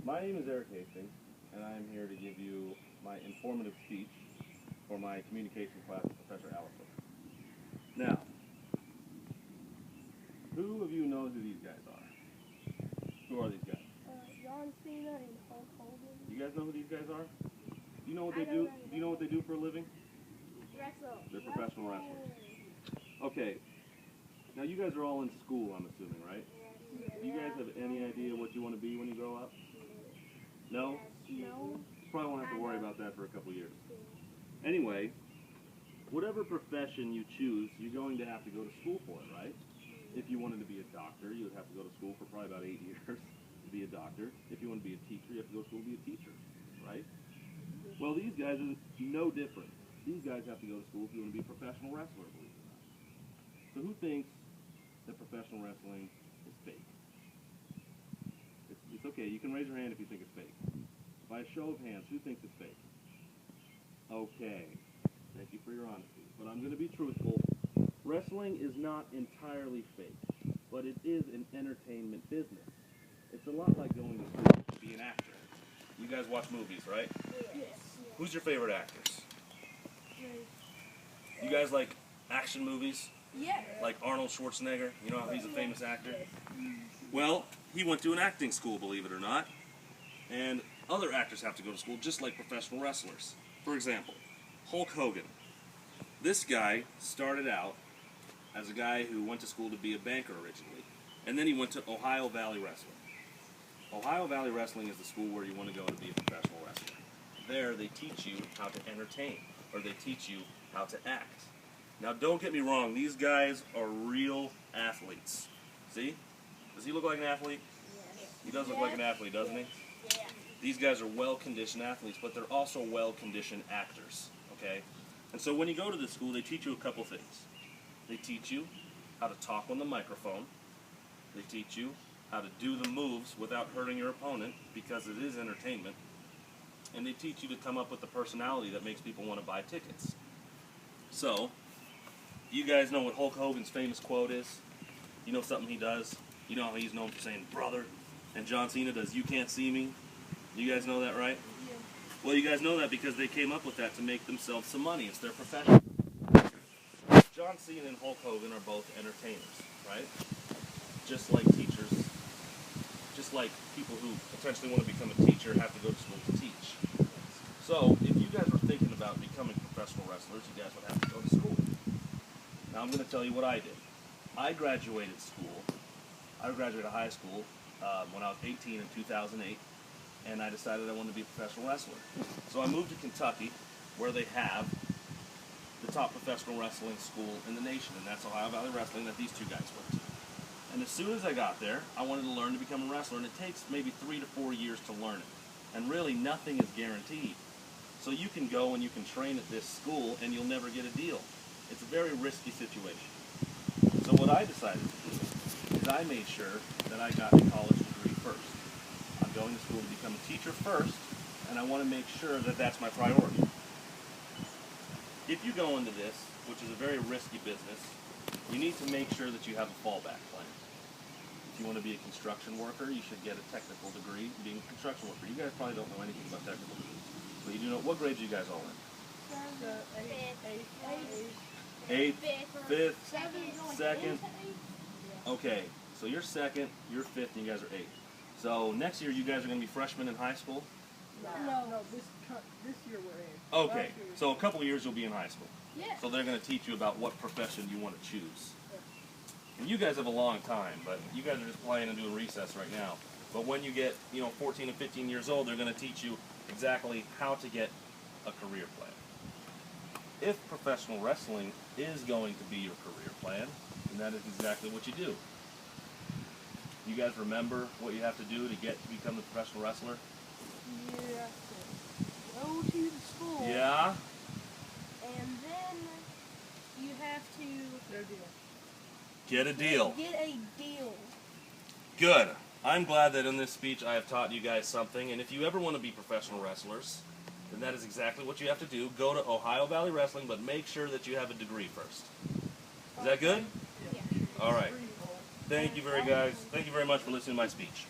My name is Eric Hastings, and I am here to give you my informative speech for my communication class with Professor Allison. Now, who of you knows who these guys are? Who are these guys? John Cena and Hulk Hogan. You guys know who these guys are? Do you know what they do? Do you know what they do for a living? Wrestle. They're professional wrestlers. Okay. Now you guys are all in school, I'm assuming, right? Do you guys have any idea what you want to be when you grow up? No? No. Probably won't have to worry about that for a couple years. Anyway, whatever profession you choose, you're going to have to go to school for it, right? If you wanted to be a doctor, you would have to go to school for probably about 8 years to be a doctor. If you want to be a teacher, you have to go to school to be a teacher, right? Well, these guys are no different. These guys have to go to school if you want to be a professional wrestler, believe it or not. So who thinks that professional wrestling is fake? It's okay. You can raise your hand if you think it's fake. By a show of hands, who thinks it's fake? Okay. Thank you for your honesty. But I'm going to be truthful. Wrestling is not entirely fake, but it is an entertainment business. It's a lot like going to school to be an actor. You guys watch movies, right? Yes. Who's your favorite actors? You guys like action movies? Yeah. Like Arnold Schwarzenegger? You know how he's a famous actor? Well, he went to an acting school, believe it or not. And other actors have to go to school just like professional wrestlers. For example, Hulk Hogan. This guy started out as a guy who went to school to be a banker originally. And then he went to Ohio Valley Wrestling. Ohio Valley Wrestling is the school where you want to go to be a professional wrestler. There they teach you how to entertain, or they teach you how to act. Now don't get me wrong, these guys are real athletes. See? Does he look like an athlete? Yes. He does look like an athlete, doesn't he? Yeah. These guys are well-conditioned athletes, but they're also well-conditioned actors, okay? And so when you go to this school, they teach you a couple things. They teach you how to talk on the microphone. They teach you how to do the moves without hurting your opponent, because it is entertainment. And they teach you to come up with the personality that makes people want to buy tickets. So, you guys know what Hulk Hogan's famous quote is? You know something he does? You know how he's known for saying, brother? And John Cena does, you can't see me? You guys know that, right? Yeah. Well, you guys know that because they came up with that to make themselves some money. It's their profession. John Cena and Hulk Hogan are both entertainers, right? Just like teachers, just like people who potentially want to become a teacher have to go to school to teach. So, if you guys were thinking about becoming professional wrestlers, you guys would have to go to school. Now, I'm going to tell you what I did. I graduated high school when I was 18 in 2008, and I decided I wanted to be a professional wrestler. So I moved to Kentucky, where they have the top professional wrestling school in the nation, and that's Ohio Valley Wrestling that these two guys went to. And as soon as I got there, I wanted to learn to become a wrestler, and it takes maybe 3 to 4 years to learn it. And really, nothing is guaranteed. So you can go and you can train at this school, and you'll never get a deal. It's a very risky situation. So what I decided to do is I made sure that I got a college degree first. I'm going to school to become a teacher first, and I want to make sure that that's my priority. If you go into this, which is a very risky business, you need to make sure that you have a fallback plan. If you want to be a construction worker, you should get a technical degree being a construction worker. You guys probably don't know anything about technical degrees, but you do know. What grades are you guys all in? Eighth, fifth, second. Okay, so you're second, you're fifth, and you guys are eighth. So next year you guys are going to be freshmen in high school? No. This year we're in. Okay, so a couple of years you'll be in high school. Yeah. So they're going to teach you about what profession you want to choose. And you guys have a long time, but you guys are just playing and doing recess right now. But when you get, 14 and 15 years old, they're going to teach you exactly how to get a career plan. If professional wrestling is going to be your career plan, then that is exactly what you do. You guys remember what you have to do to become a professional wrestler? You have to go to the school. Yeah? And then you have to Get a deal. Get a deal. Good. I'm glad that in this speech I have taught you guys something, and if you ever want to be professional wrestlers, then that is exactly what you have to do. Go to Ohio Valley Wrestling, but make sure that you have a degree first. Is that good? Yeah. All right. Thank you very much for listening to my speech.